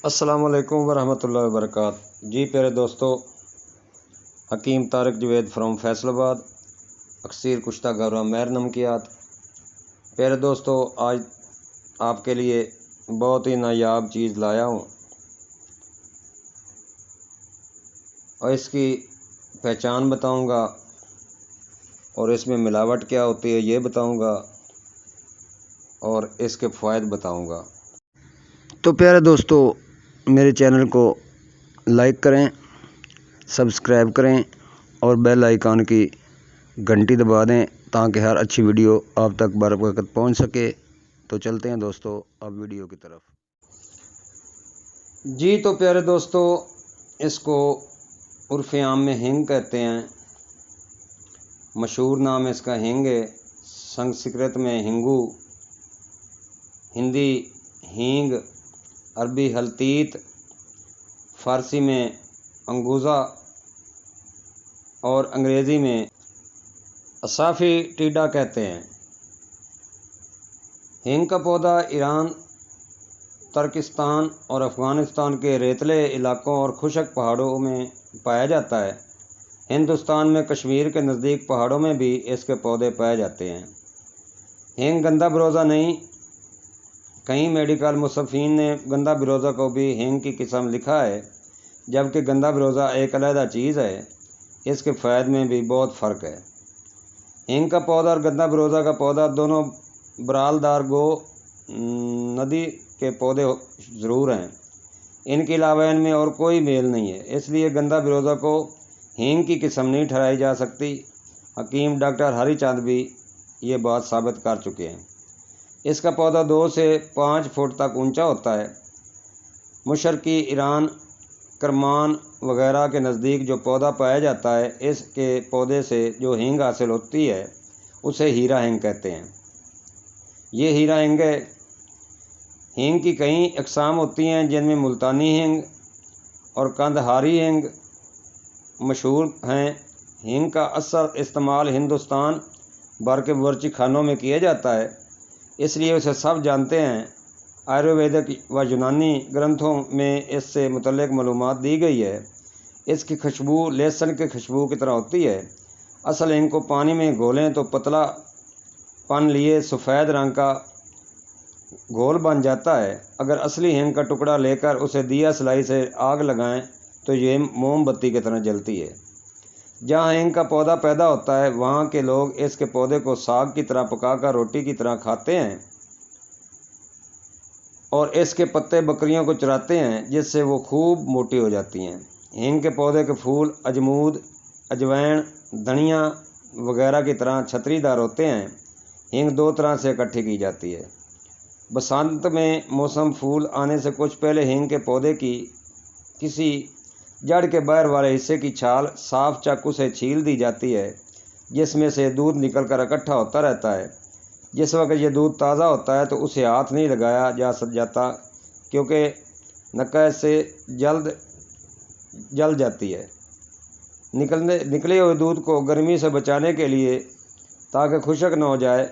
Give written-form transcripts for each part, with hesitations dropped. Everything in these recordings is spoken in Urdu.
السلام علیکم ورحمۃ اللہ وبرکاتہ۔ جی پیارے دوستو، حکیم طارق جوید فرام فیصل آباد، اکثیر کشتہ گورا مہر نمکیات۔ پیارے دوستو، آج آپ کے لیے بہت ہی نایاب چیز لایا ہوں اور اس کی پہچان بتاؤں گا اور اس میں ملاوٹ کیا ہوتی ہے یہ بتاؤں گا اور اس کے فوائد بتاؤں گا۔ تو پیارے دوستو، میرے چینل کو لائک کریں، سبسکرائب کریں اور بیل آئیکن کی گھنٹی دبا دیں تاکہ ہر اچھی ویڈیو آپ تک بر وقت پہنچ سکے۔ تو چلتے ہیں دوستو اب ویڈیو کی طرف۔ جی تو پیارے دوستو، اس کو عرف عام میں ہینگ کہتے ہیں، مشہور نام اس کا ہینگ ہے۔ سنسکرت میں ہنگو، ہندی ہینگ، عربی ہلتیت، فارسی میں انگوزا اور انگریزی میں اصافی ٹیڈا کہتے ہیں۔ ہینگ کا پودا ایران، ترکستان اور افغانستان کے ریتلے علاقوں اور خشک پہاڑوں میں پایا جاتا ہے۔ ہندوستان میں کشمیر کے نزدیک پہاڑوں میں بھی اس کے پودے پائے جاتے ہیں۔ ہینگ گندا بروزہ نہیں، کئی میڈیکل مصنفین نے گندا بروزہ کو بھی ہینگ کی قسم لکھا ہے، جبکہ گندا بروزہ ایک علیحدہ چیز ہے۔ اس کے فوائد میں بھی بہت فرق ہے۔ ہینگ کا پودا اور گندا بروزہ کا پودا دونوں برالدار گو ندی کے پودے ضرور ہیں، ان کے علاوہ ان میں اور کوئی میل نہیں ہے، اس لیے گندا بروزہ کو ہینگ کی قسم نہیں ٹھہرائی جا سکتی۔ حکیم ڈاکٹر ہری چاند بھی یہ بات ثابت کر چکے ہیں۔ اس کا پودا 2 سے 5 فٹ تک اونچا ہوتا ہے۔ مشرقی ایران، کرمان وغیرہ کے نزدیک جو پودا پایا جاتا ہے، اس کے پودے سے جو ہینگ حاصل ہوتی ہے اسے ہیرا ہینگ کہتے ہیں۔ یہ ہیرا ہینگ ہے۔ ہینگ کی کئی اقسام ہوتی ہیں جن میں ملتانی ہینگ اور کندہاری ہینگ مشہور ہیں۔ ہینگ کا اثر استعمال ہندوستان بھر کے باورچی خانوں میں کیا جاتا ہے، اس لیے اسے سب جانتے ہیں۔ آیورویدک و یونانی گرنتھوں میں اس سے متعلق معلومات دی گئی ہے۔ اس کی خوشبو لہسن کے خوشبو کی طرح ہوتی ہے۔ اصل ہینگ کو پانی میں گھولیں تو پتلا پن لیے سفید رنگ کا گھول بن جاتا ہے۔ اگر اصلی ہینگ کا ٹکڑا لے کر اسے دیا سلائی سے آگ لگائیں تو یہ موم بتی کی طرح جلتی ہے۔ جہاں ہینگ کا پودا پیدا ہوتا ہے وہاں کے لوگ اس کے پودے کو ساگ کی طرح پکا کر روٹی کی طرح کھاتے ہیں اور اس کے پتے بکریوں کو چراتے ہیں، جس سے وہ خوب موٹی ہو جاتی ہیں۔ ہینگ کے پودے کے پھول اجمود، اجوائن، دھنیا وغیرہ کی طرح چھتری دار ہوتے ہیں۔ ہینگ 2 طرح سے اکٹھی کی جاتی ہے۔ بسنت میں موسم پھول آنے سے کچھ پہلے ہینگ کے پودے کی کسی جڑ کے باہر والے حصے کی چھال صاف چاقو سے چھیل دی جاتی ہے، جس میں سے دودھ نکل کر اکٹھا ہوتا رہتا ہے۔ جس وقت یہ دودھ تازہ ہوتا ہے تو اسے ہاتھ نہیں لگایا جاتا کیونکہ نکہ سے جلد جل جاتی ہے۔ نکلے ہوئے دودھ کو گرمی سے بچانے کے لیے تاکہ خشک نہ ہو جائے،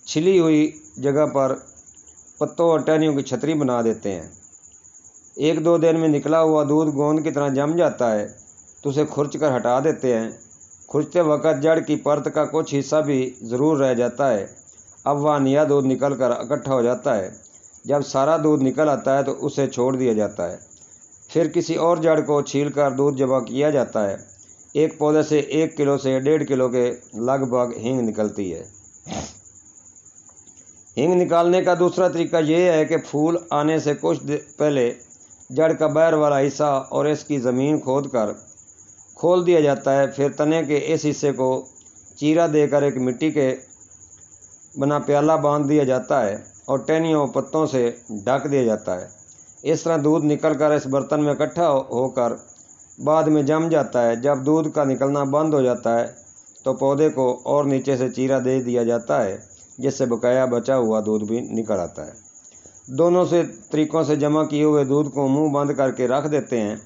چھلی ہوئی جگہ پر پتوں اور ٹہنیوں کی چھتری بنا دیتے ہیں۔ 1-2 دن میں نکلا ہوا دودھ گوند کی طرح جم جاتا ہے تو اسے کھرچ کر ہٹا دیتے ہیں۔ کھرچتے وقت جڑ کی پرت کا کچھ حصہ بھی ضرور رہ جاتا ہے۔ اب وہ نیا دودھ نکل کر اکٹھا ہو جاتا ہے۔ جب سارا دودھ نکل آتا ہے تو اسے چھوڑ دیا جاتا ہے۔ پھر کسی اور جڑ کو چھیل کر دودھ جمع کیا جاتا ہے۔ ایک پودے سے 1 کلو سے 1.5 کلو کے لگ بھگ ہینگ نکلتی ہے۔ ہینگ نکالنے کا دوسرا طریقہ یہ ہے کہ پھول آنے سے کچھ پہلے جڑ کا باہر والا حصہ اور اس کی زمین کھود کر کھول دیا جاتا ہے۔ پھر تنے کے اس حصے کو چیرا دے کر ایک مٹی کے بنا پیالہ باندھ دیا جاتا ہے اور ٹہنیوں اور پتوں سے ڈھک دیا جاتا ہے۔ اس طرح دودھ نکل کر اس برتن میں اکٹھا ہو کر بعد میں جم جاتا ہے۔ جب دودھ کا نکلنا بند ہو جاتا ہے تو پودے کو اور نیچے سے چیرا دے دیا جاتا ہے، جس سے بقایا بچا ہوا دودھ بھی نکل آتا ہے۔ دونوں سے طریقوں سے جمع کیے ہوئے دودھ کو منہ بند کر کے رکھ دیتے ہیں۔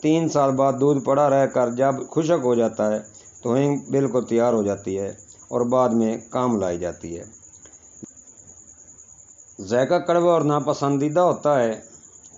3 سال بعد دودھ پڑا رہ کر جب خشک ہو جاتا ہے تو ہینگ بالکل تیار ہو جاتی ہے اور بعد میں کام لائی جاتی ہے۔ ذائقہ کڑوا اور ناپسندیدہ ہوتا ہے۔